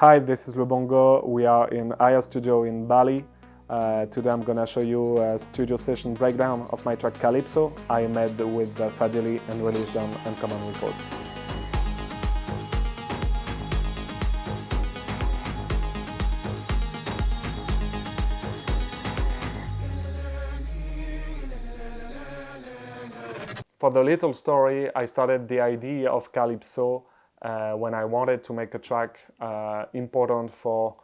Hi, this is Louis Bongo. We are in Aya Studio in Bali. Today I'm gonna show you a studio session breakdown of my track Calypso I made with Fadhilee and released on Uncommon Records. For the little story, I started the idea of Calypso when I wanted to make a track important for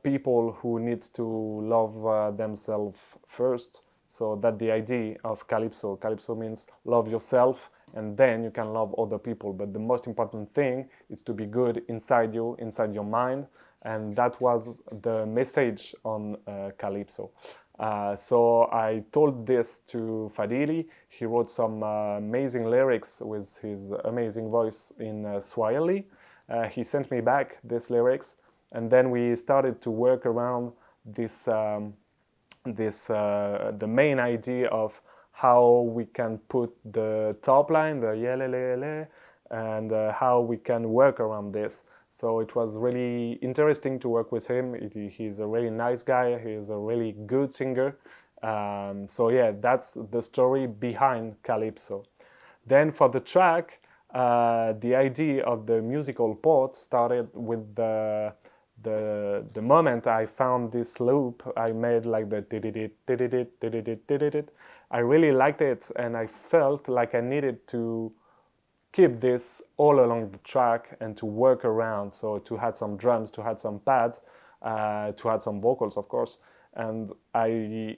people who needs to love themselves first. So that's the idea of Calypso. Calypso means love yourself and then you can love other people. But the most important thing is to be good inside you, inside your mind. And that was the message on Calypso. So I told this to Fadhilee. He wrote some amazing lyrics with his amazing voice in Swahili. He sent me back these lyrics, and then we started to work around this, the main idea of how we can put the top line, the yelelele, and how we can work around this. So it was really interesting to work with him. He's a really nice guy. He's a really good singer. So yeah, that's the story behind Calypso. Then for the track, the idea of the musical part started with the moment I found this loop. I made like the did-it. I really liked it, and I felt like I needed to keep this all along the track and to work around, so to add some drums, to add some pads, to add some vocals, of course. And I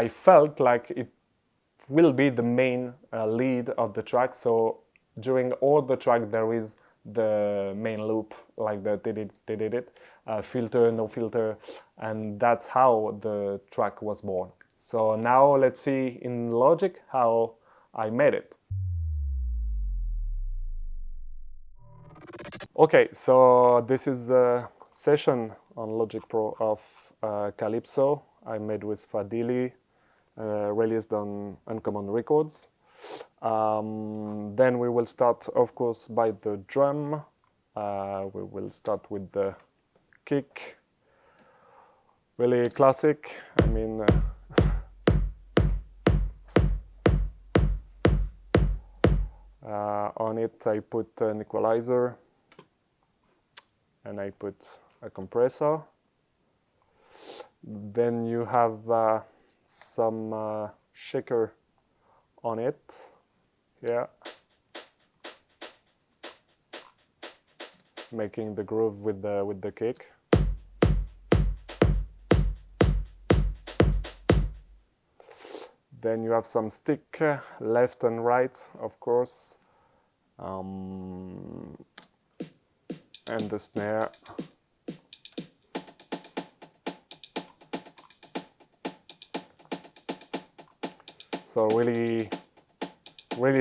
felt like it will be the main lead of the track, so during all the track there is the main loop, like the did-it, filter, no filter, and that's how the track was born. So now let's see in Logic how I made it. Okay, so this is a session on Logic Pro of Calypso I made with Fadhilee, released on Uncommon Records. Then we will start, of course, by the drum. We will start with the kick, really classic. I mean, on it I put an equalizer, and I put a compressor. Then you have some shaker on it, yeah, making the groove with the kick. Then you have some stick, left and right, of course, and the snare. So really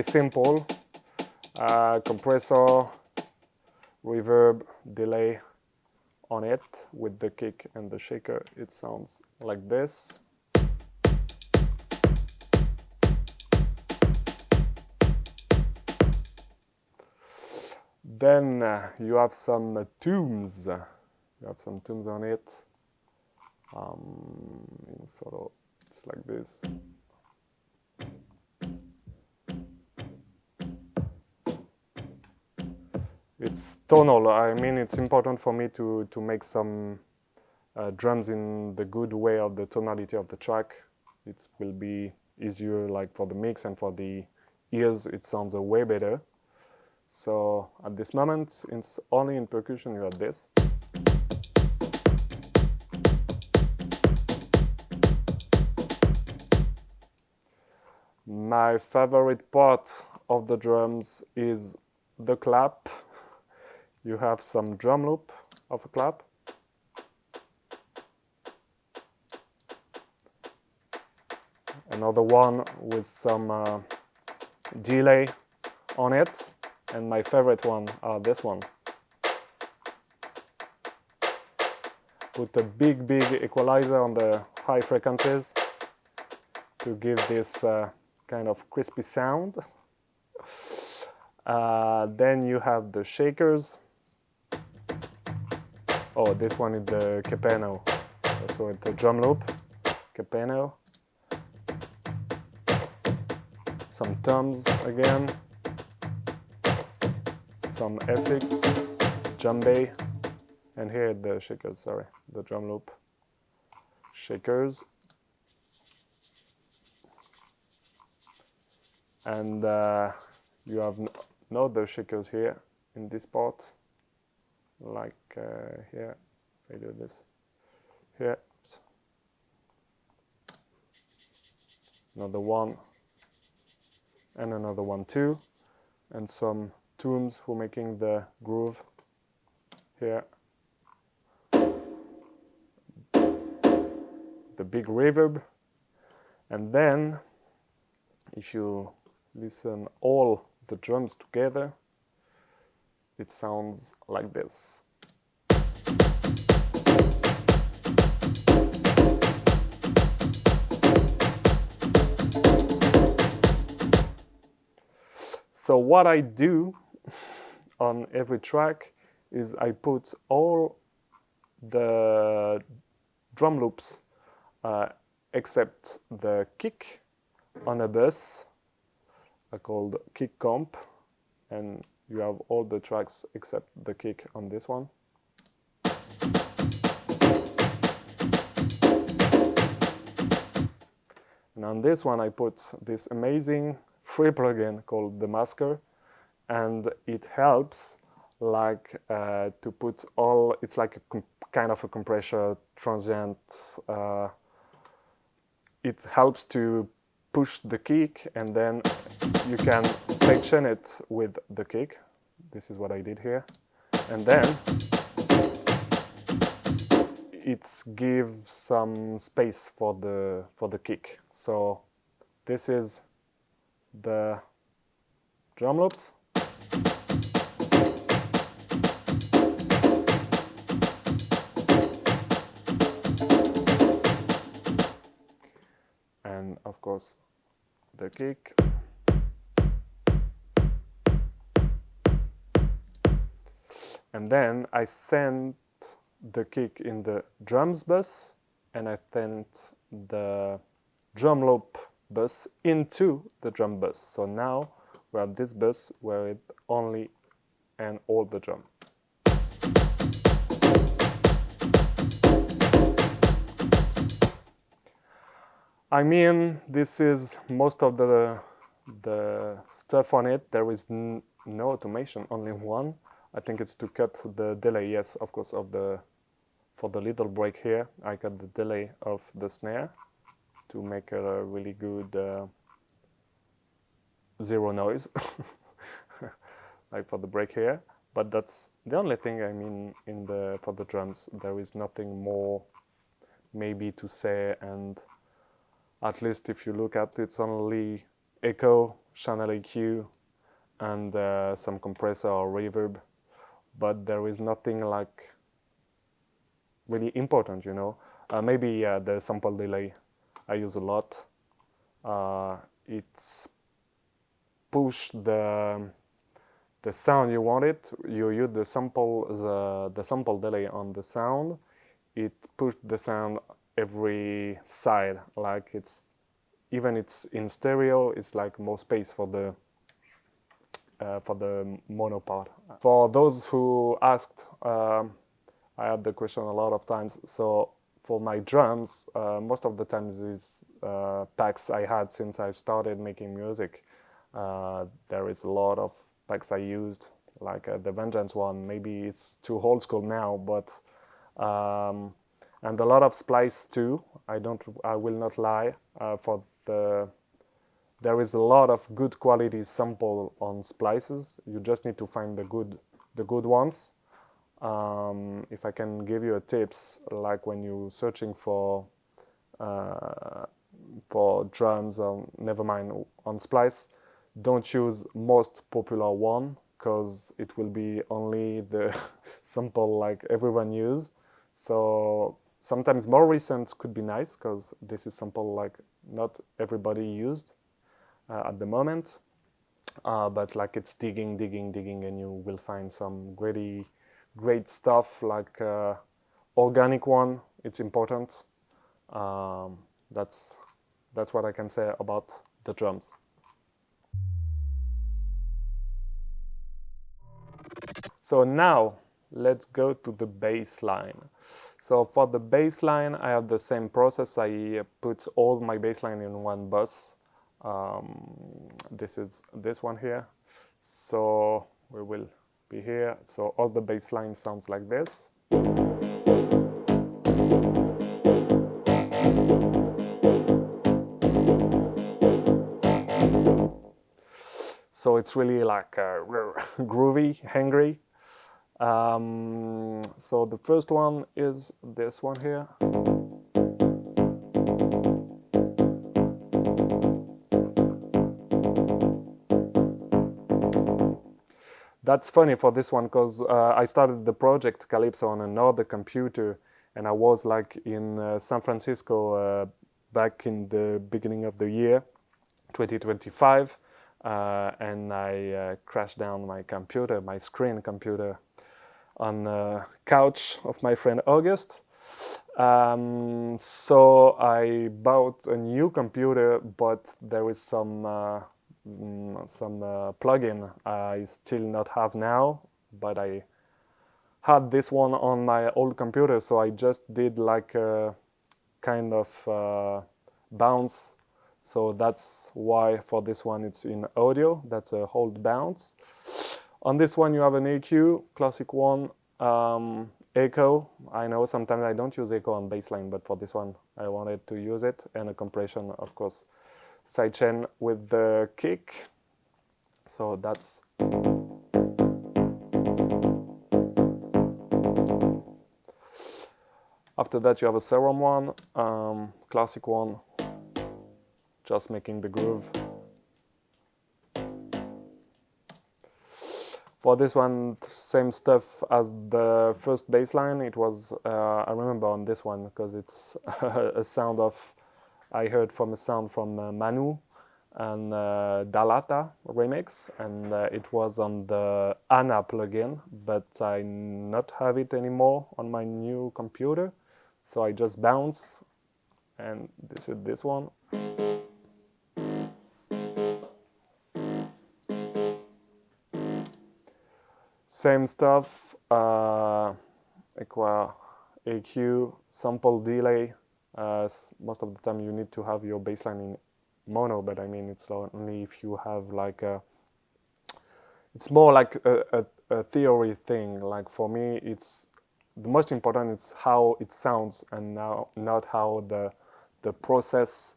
simple. Compressor, reverb, delay on it with the kick and the shaker. It sounds like this. Then you have some tombs. You have some tombs on it. Sort of, it's like this. It's tonal. I mean, it's important for me to make some drums in the good way of the tonality of the track. It will be easier, like for the mix, and for the ears, it sounds way better. So at this moment, it's only in percussion you have this. My favorite part of the drums is the clap. You have some drum loop of a clap. Another one with some delay on it. And my favorite one are this one. Put a big equalizer on the high frequencies to give this kind of crispy sound. Then you have the shakers. Oh, this one is the Capeno. So it's a drum loop, Capeno. Some toms again. Some FX, djembe, and here the shakers, sorry, the drum loop. Shakers. And you have no other shakers here in this part, like here. I do this here. Another one, and another one too, and some toms for making the groove here. The big reverb, and then if you listen all the drums together, it sounds like this. So what I do on every track is I put all the drum loops except the kick on a bus called kick comp, and you have all the tracks except the kick on this one. And on this one I put this amazing free plugin called the Masker, and it helps like to put all, it's like a kind of a compressor transient. It helps to push the kick, and then you can section it with the kick. This is what I did here, and then it gives some space for the kick. So this is the drum loops. And of course the kick. And then I sent the kick in the drums bus, and I sent the drum loop bus into the drum bus. So now we have this bus where it only and all the drum. I mean, this is most of the stuff on it. There is no automation, only one. I think it's to cut the delay, yes, of course, for the little break here, I cut the delay of the snare to make a really good zero noise, like for the break here. But that's the only thing. I mean, for the drums, there is nothing more maybe to say, and at least if you look at it, it's only echo, channel EQ, and some compressor or reverb. But there is nothing like really important, you know. Maybe the sample delay I use a lot. It's push the sound you want it. You use the sample delay on the sound. It pushed the sound every side, like it's in stereo. It's like more space for the mono part. For those who asked, I had the question a lot of times. So for my drums, most of the times these packs I had since I started making music. There is a lot of packs I used, like the Vengeance one. Maybe it's too old school now, but and a lot of splice too. I will not lie. There is a lot of good quality sample on splices. You just need to find the good ones. If I can give you a tips, like when you're searching for drums, never mind on splice, don't choose most popular one, because it will be only the sample like everyone use. So sometimes more recent could be nice, because this is sample like not everybody used at the moment, but like it's digging, and you will find some great stuff, like organic one. It's important. That's what I can say about the drums. So now let's go to the bass line. So for the bass line, I have the same process. I put all my bass line in one bus. This is this one here. So we will be here. So all the bass line sounds like this. So it's really like groovy, hangry. So the first one is this one here. That's funny for this one because I started the project Calypso on another computer, and I was like in San Francisco back in the beginning of the year 2025, and I crashed down my computer, my screen computer, on the couch of my friend August. So I bought a new computer, but there is some plugin I still not have now, but I had this one on my old computer, so I just did like a kind of bounce. So that's why for this one it's in audio. That's a hold bounce. On this one you have an EQ, classic one, echo. I know sometimes I don't use echo on bassline, but for this one I wanted to use it, and a compression, of course, sidechain with the kick. So that's after that you have a serum one, classic one, just making the groove. For this one, same stuff as the first bass line. It was, I remember on this one, because it's a sound of, I heard from a sound from Manu and Dalata remix, and it was on the Anna plugin, but I not have it anymore on my new computer. So I just bounce, and this is this one. Same stuff, EQ, sample delay. Most of the time you need to have your bassline in mono, but I mean it's only if you have like a, it's more like a theory thing. Like for me, it's the most important is how it sounds, and now not how the process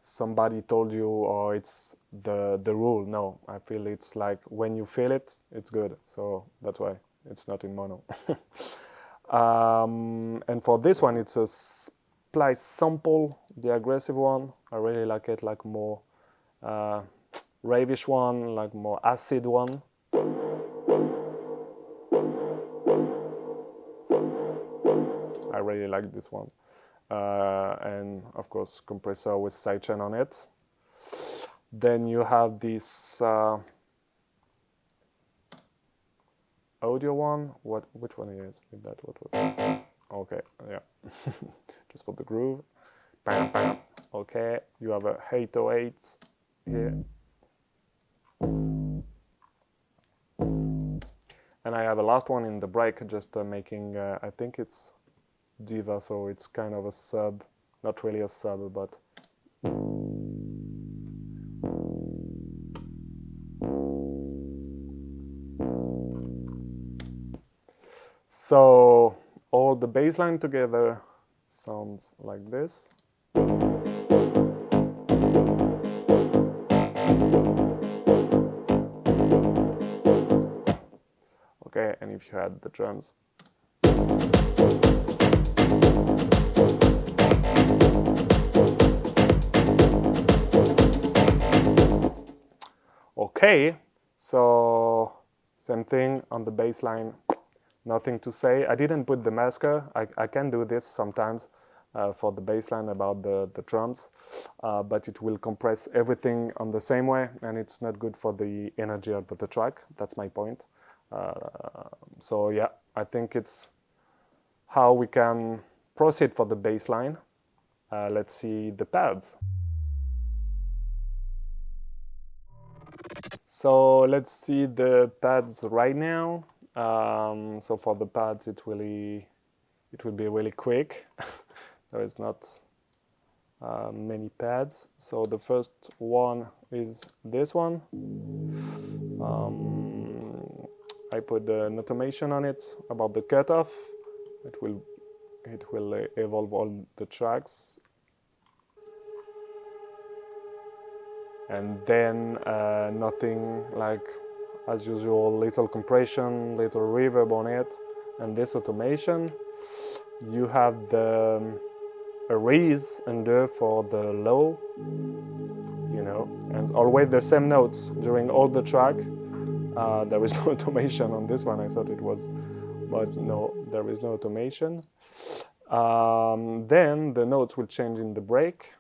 somebody told you, or it's the rule. No, I feel it's like when you feel it, it's good. So that's why it's not in mono. And for this one, it's a splice sample, the aggressive one. I really like it, like more ravish one, like more acid one. I really like this one. And of course compressor with sidechain on it. Then you have this audio one. Which one is that? Okay, yeah. Just for the groove. Bam, bam. Okay, you have a 808 here. And I have a last one in the break, just making, I think it's Diva, so it's kind of a sub, not really a sub, but so all the bass line together sounds like this. Okay, and if you had the drums. Okay, so same thing on the bass line, nothing to say. I didn't put the masker. I can do this sometimes for the bass line about the drums, but it will compress everything on the same way, and it's not good for the energy of the track. That's my point. So yeah, I think it's how we can proceed for the bass line. Let's see the pads. So let's see the pads right now. So for the pads, it will be really quick. There is not many pads. So the first one is this one. I put an automation on it about the cutoff. It will evolve all the tracks. And then nothing, like as usual, little compression, little reverb on it. And this automation, you have the erase under for the low, you know, and always the same notes during all the track. There is no automation on this one. I thought it was, but no, there is no automation. Then the notes will change in the break.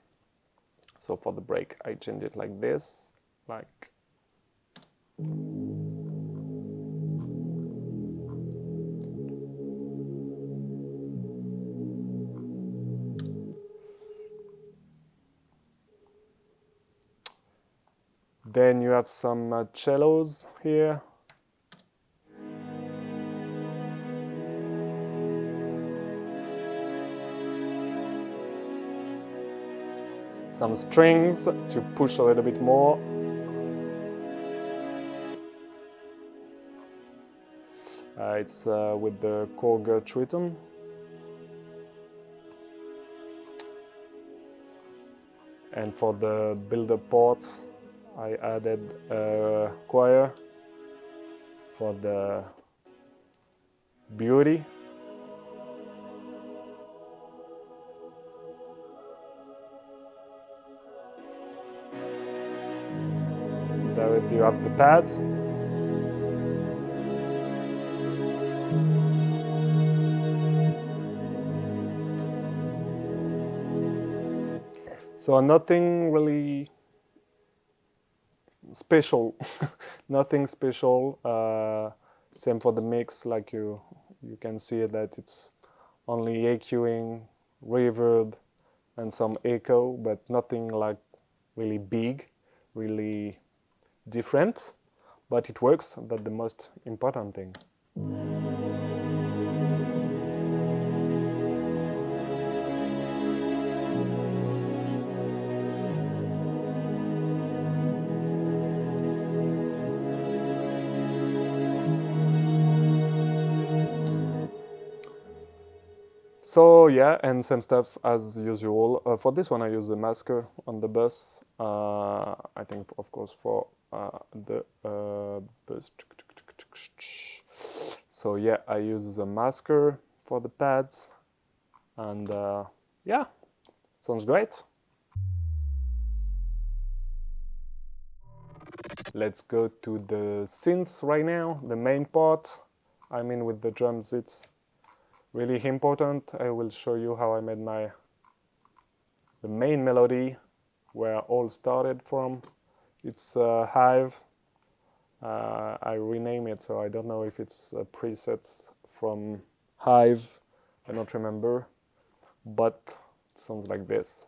So for the break, I change it like this, like. Then you have some cellos here. Some strings to push a little bit more. It's with the Korg Triton. And for the build-up part, I added a choir for the beauty. There you have the pads. So nothing really special, nothing special. Same for the mix, like you can see that it's only EQing, reverb, and some echo, but nothing like really big, really different. But it works. That's the most important thing. So yeah, and same stuff as usual. For this one I use a masker on the bus. I think of course for the bus. So yeah, I use a masker for the pads, and yeah, sounds great. Let's go to the synths right now, the main part. I mean, with the drums it's really important. I will show you how I made the main melody, where all started from. It's Hive. I rename it, so I don't know if it's presets from Hive. I don't remember, but it sounds like this.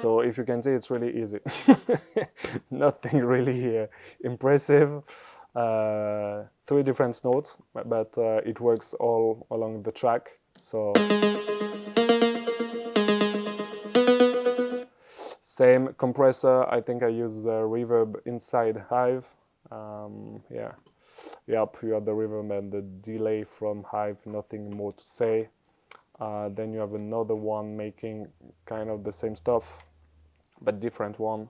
So if you can see, it's really easy. Nothing really impressive. 3 different notes, but it works all along the track. So same compressor. I think I use reverb inside Hive. Yeah, yep. You have the reverb and the delay from Hive. Nothing more to say. Then you have another one making kind of the same stuff, but different one.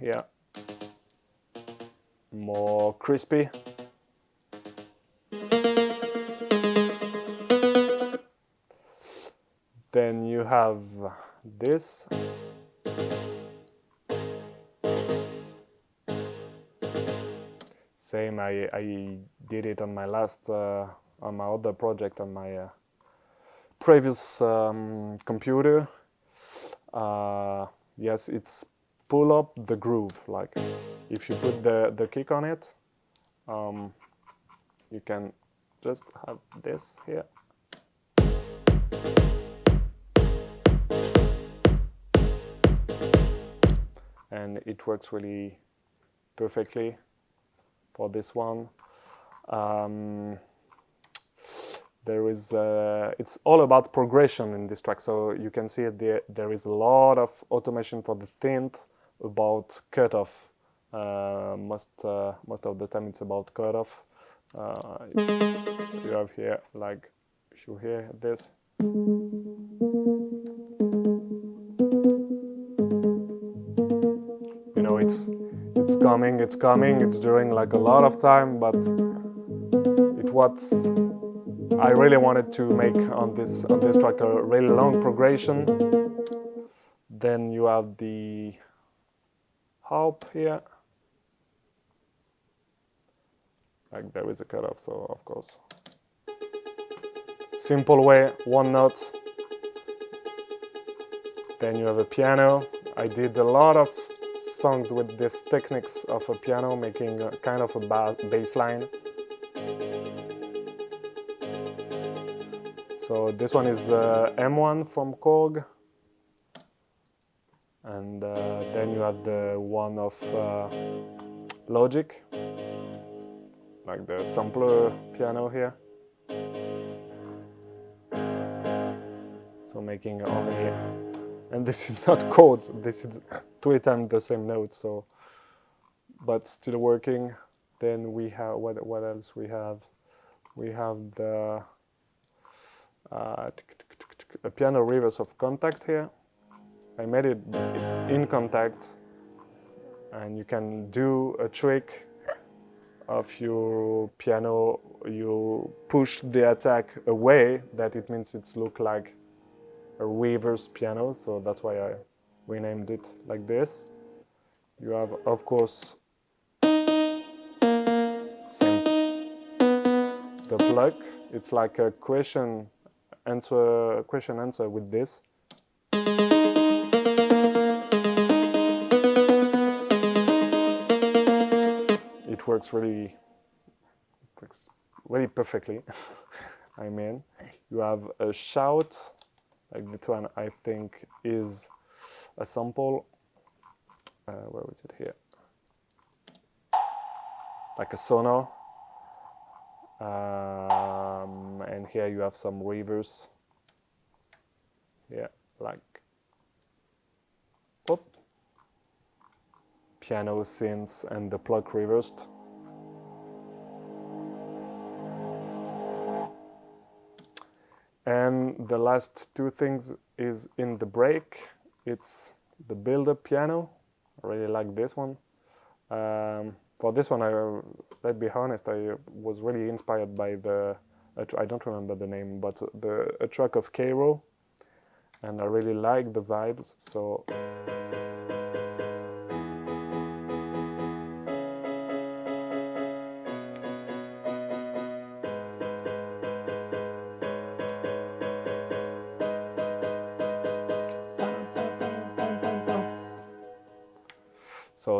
Yeah, more crispy. Then you have this. Same, I did it on my last, on my other project, on my previous computer. yes, it's pull up the groove. Like if you put the kick on it, you can just have this here. And it works really perfectly for this one. There is it's all about progression in this track, so you can see there is a lot of automation for the synth about cutoff. Most of the time it's about cutoff. You have here, like, if you hear this, you know, it's coming, it's during like a lot of time, but what I really wanted to make on this track a really long progression. Then you have the harp here, like there is a cutoff, so of course simple way, one note. Then you have a piano. I did a lot of songs with this techniques of a piano, making a kind of a bass line. So this one is M1 from Korg, and then you have the one of Logic, like the sampler piano here. So making only, and this is not chords, this is 3 times the same note, so, but still working. Then we have, what else we have? We have the a piano reverse of Contact here. I made it in Contact, and you can do a trick of your piano, you push the attack away, that it means it's look like a reverse piano, so that's why I renamed it like this. You have, of course, same, the pluck. It's like a question answer with this. It works really perfectly. I mean, you have a shout, like this one I think is a sample. Where is it here? Like a sonar. And here you have some reverse. Yeah, like piano, synths, and the pluck reversed. And the last 2 things is in the break. It's the build-up piano. I really like this one. For this one, let's be honest, I was really inspired by I don't remember the name, but a track of Cairo, and I really like the vibes, so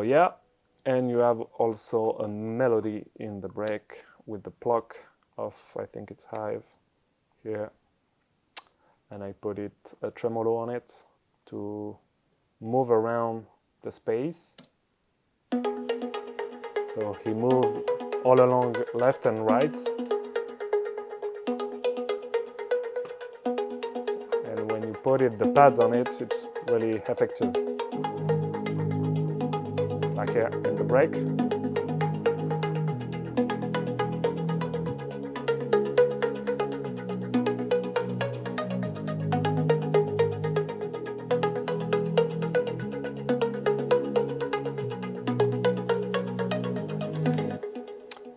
yeah. And you have also a melody in the break with the pluck of, I think it's Hive here, and I put a tremolo on it to move around the space. So he moves all along left and right, and when you put the pads on it, it's really effective. Like here in the break.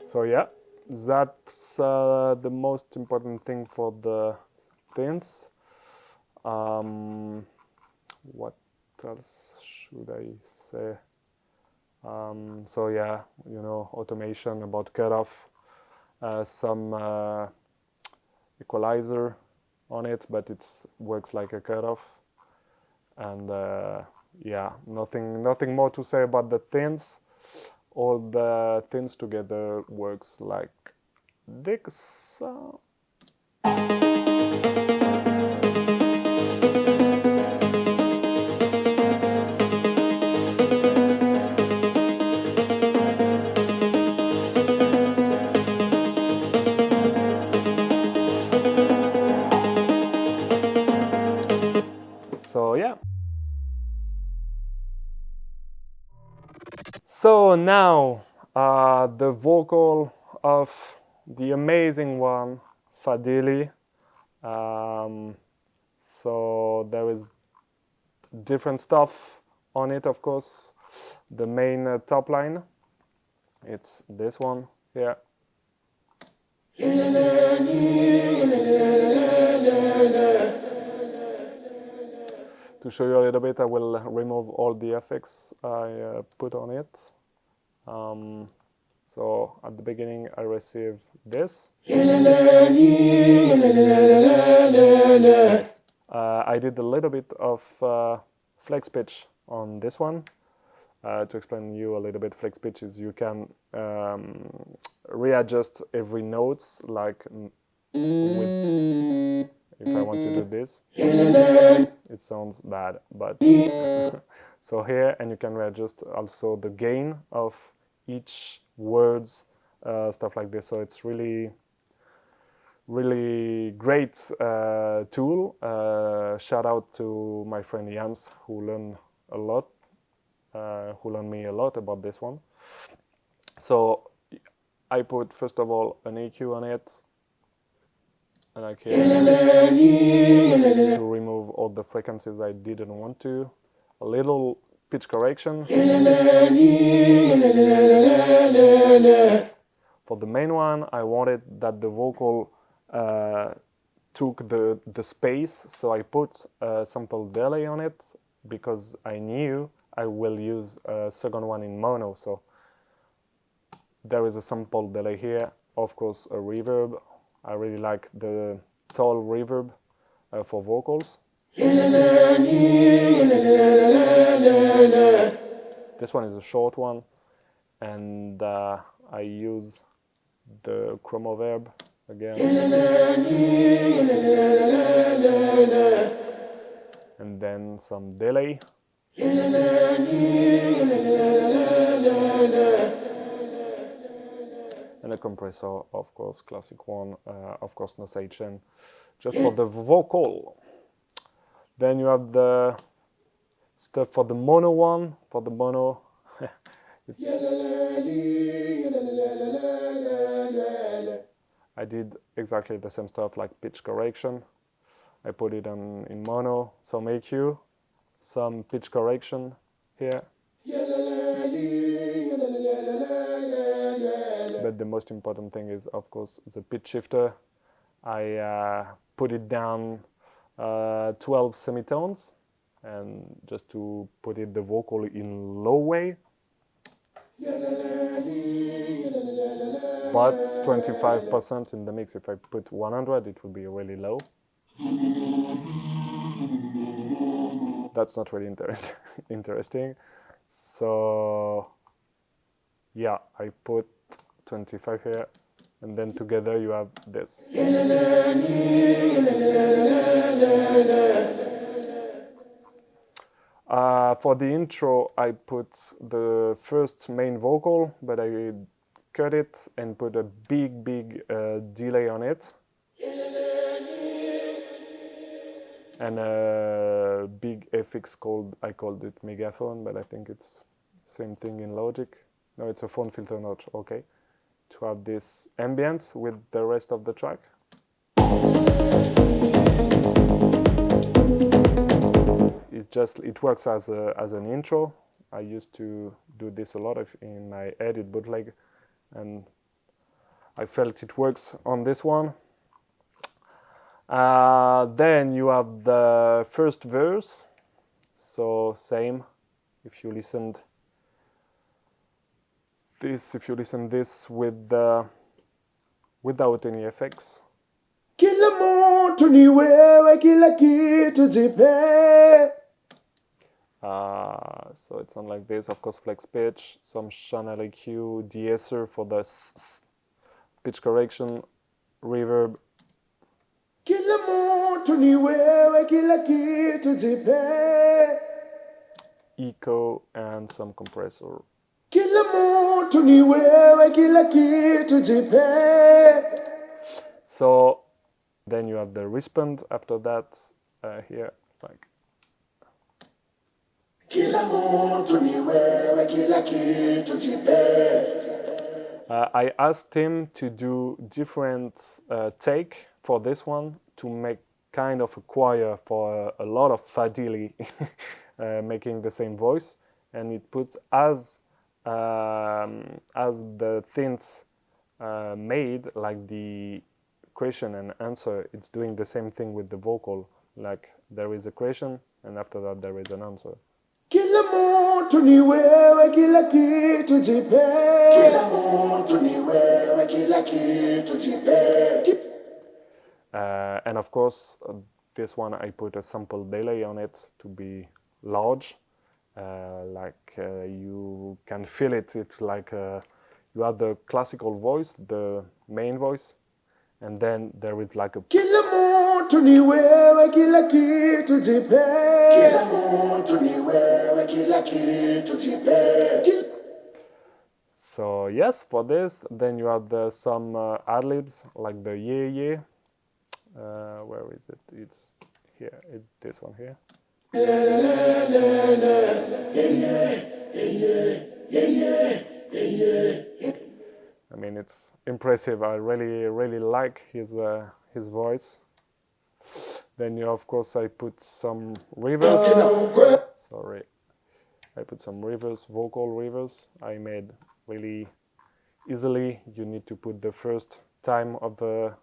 So yeah, that's the most important thing for the synths. What else should I say? So yeah, you know, automation about cutoff, some equalizer on it, but it works like a cutoff, and yeah, nothing more to say about the synths. All the synths together works like this. So yeah. So now the vocal of the amazing one, Fadhilee. So there is different stuff on it, of course. The main top line, it's this one here. To show you a little bit, I will remove all the effects I put on it. So at the beginning, I receive this. I did a little bit of flex pitch on this one. To explain you a little bit, flex pitch is you can readjust every notes, like with, if I want to do this, it sounds bad, but so here, and you can readjust also the gain of each words, stuff like this. So it's really great tool. Shout out to my friend Jans, who learned me a lot about this one. So I put first of all an EQ on it, like here, to remove all the frequencies I didn't want to. A little pitch correction. For the main one, I wanted that the vocal took the space, so I put a sample delay on it because I knew I will use a second one in mono. So there is a sample delay here, of course a reverb. I really like the tall reverb for vocals. This one is a short one, and I use the chromoverb again, and then some delay. And a compressor, of course, classic one, of course no sidechain, just for the vocal. Then you have the stuff for the mono one. For the mono, I did exactly the same stuff, like pitch correction. I put it in mono, some EQ, some pitch correction here. But the most important thing is, of course, the pitch shifter. I put it down 12 semitones, and just to put it the vocal in low way. But 25% in the mix. If I put 100, it would be really low. That's not really interesting. So yeah, I put 25 here, and then together you have this. For the intro, I put the first main vocal, but I cut it and put a big delay on it, and a big FX I called it megaphone, but I think it's same thing in Logic. No, it's a phone filter notch. Okay, to have this ambience with the rest of the track. It works as an intro. I used to do this a lot in my edit bootleg, and I felt it works on this one. Then you have the first verse. So same. If you listen this with without any effects. So it sounds like this. Of course, flex pitch, some channel EQ, de-esser for the pitch correction, reverb. Echo and some compressor. So then you have the respond after that here, like. I asked him to do different take for this one to make kind of a choir for a lot of Fadhilee making the same voice, and it puts as the synths made, like the question and answer, it's doing the same thing with the vocal, like there is a question and after that there is an answer. And of course, this one I put a sample delay on it to be large, you can feel it. It's like you have the classical voice, the main voice, and then there is like a. So yes, for this, then you have some ad-libs, like the yeah. Where is it? It's here. This one here. I mean, it's impressive. I really like his voice. Then of course I put some reverse. Sorry, I put some reverse, vocal reverse. I made really easily. You need to put the first time of the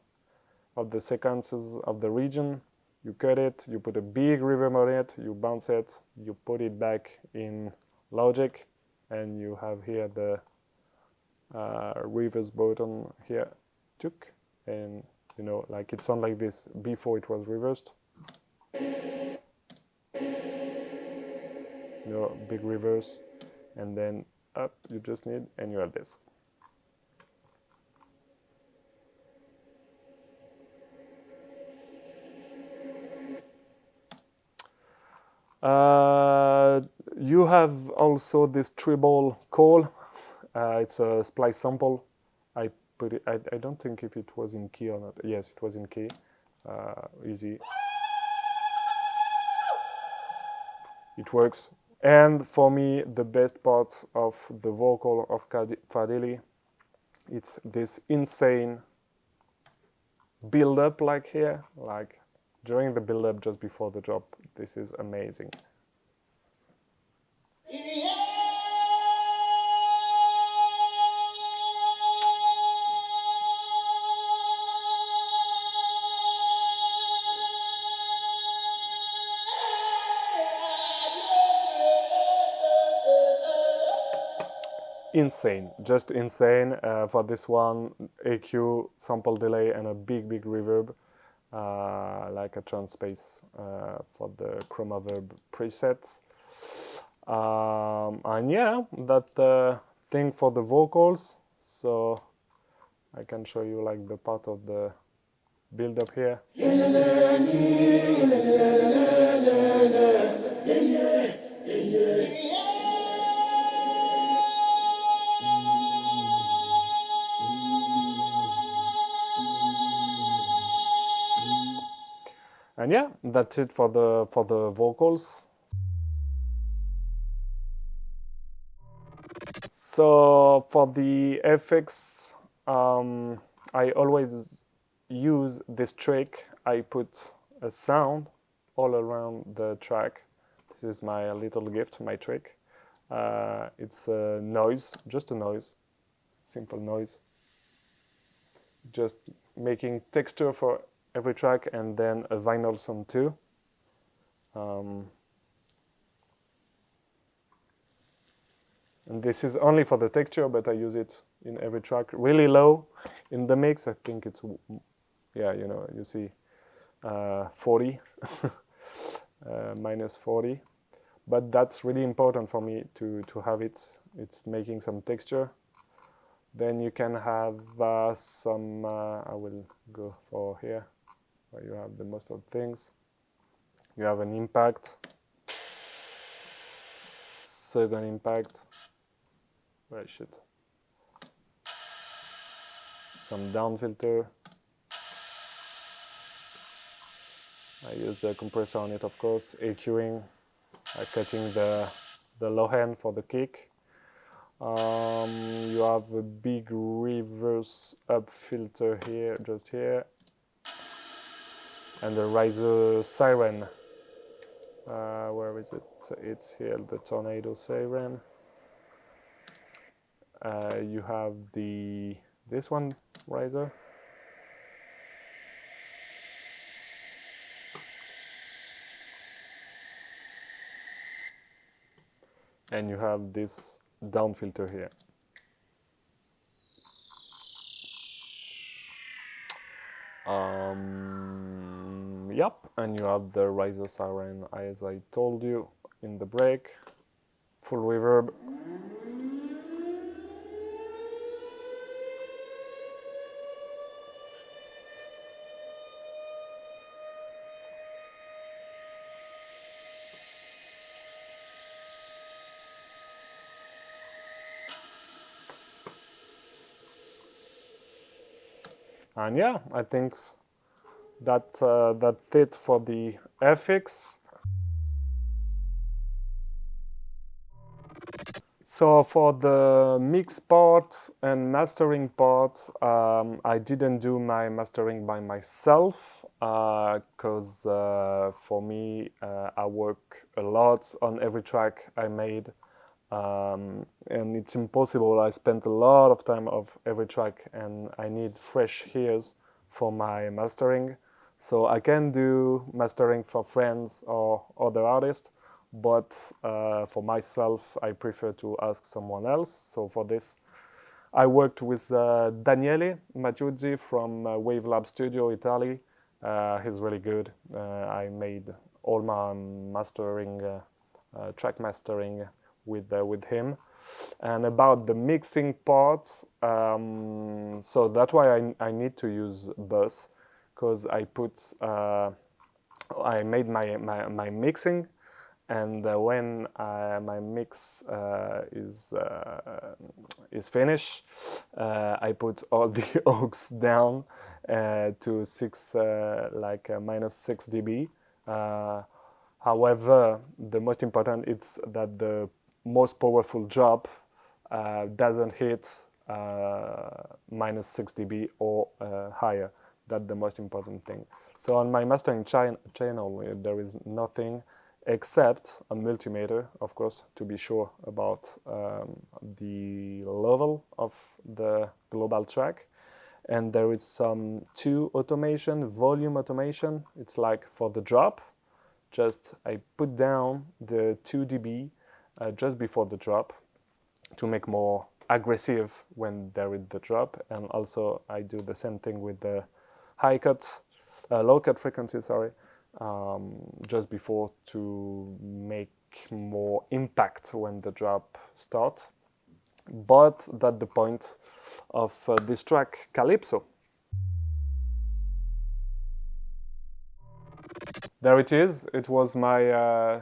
sequences of the region. You cut it. You put a big reverb on it. You bounce it. You put it back in Logic, and you have here the reverse button here, and you know, like it sounds like this before it was reversed. You know, big reverse, and then up you just need, and you have this. You have also this treble call. It's a splice sample. I put it. I don't think if it was in key or not. Yes, it was in key. Easy. It works. And for me, the best part of the vocal of Fadhilee, it's this insane build-up, like here, like during the build-up just before the drop. This is amazing. Insane, just insane. For this one, EQ, sample delay, and a big reverb, like a trance space for the chroma verb presets. And yeah, that thing for the vocals. So I can show you like the part of the build up here. And yeah, that's it for the vocals. So for the effects, I always use this trick. I put a sound all around the track. This is my little gift, my trick. It's a noise, just a noise, simple noise. Just making texture for every track, and then a vinyl sound too. And this is only for the texture, but I use it in every track. Really low in the mix. I think it's, yeah, you know, you see 40, minus 40. but that's really important for me to have it. It's making some texture. Then you can have some, I will go for here, where you have the most of things. You have an impact, second impact, where I should, some down filter. I use the compressor on it, of course, EQing, cutting the low end for the kick. You have a big reverse up filter here, just here, and the riser siren. Where is it? It's here, the tornado siren. You have this one riser. And you have this down filter here. Yep, and you have the riser siren, as I told you in the break. Full reverb. And yeah, I think that's it for the FX. So for the mix part and mastering part, I didn't do my mastering by myself because for me, I work a lot on every track I made. And it's impossible. I spent a lot of time of every track and I need fresh ears for my mastering. So I can do mastering for friends or other artists, but for myself, I prefer to ask someone else. So for this, I worked with Daniele Mattiuzzi from Wavelab Studio, Italy. He's really good. I made all my mastering, track mastering with him. And about the mixing part, so that's why I need to use bus, because I made my mixing, and when my mix is finished, I put all the aux down to minus 6 dB. However, the most important is that the most powerful job doesn't hit minus 6 dB or higher. That's the most important thing. So on my mastering channel, there is nothing except a multimeter, of course, to be sure about the level of the global track. And there is some volume automation. It's like for the drop, just I put down the 2 dB just before the drop to make more aggressive when there is the drop. And also I do the same thing with the low cut frequency, sorry, just before to make more impact when the drop starts. But that's the point of this track, Calypso. There it is. It was my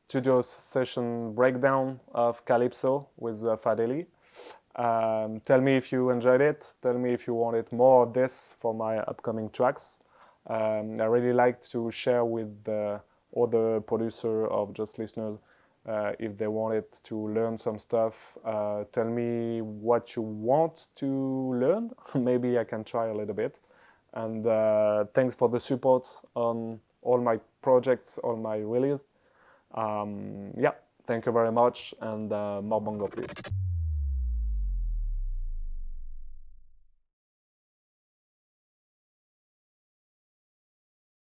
studio session breakdown of Calypso with Fadhilee. Tell me if you enjoyed it. Tell me if you wanted more of this for my upcoming tracks. I really like to share with other producer or just listeners if they wanted to learn some stuff. Tell me what you want to learn. Maybe I can try a little bit. And thanks for the support on all my projects, all my releases. Yeah, thank you very much, and more bongo, please.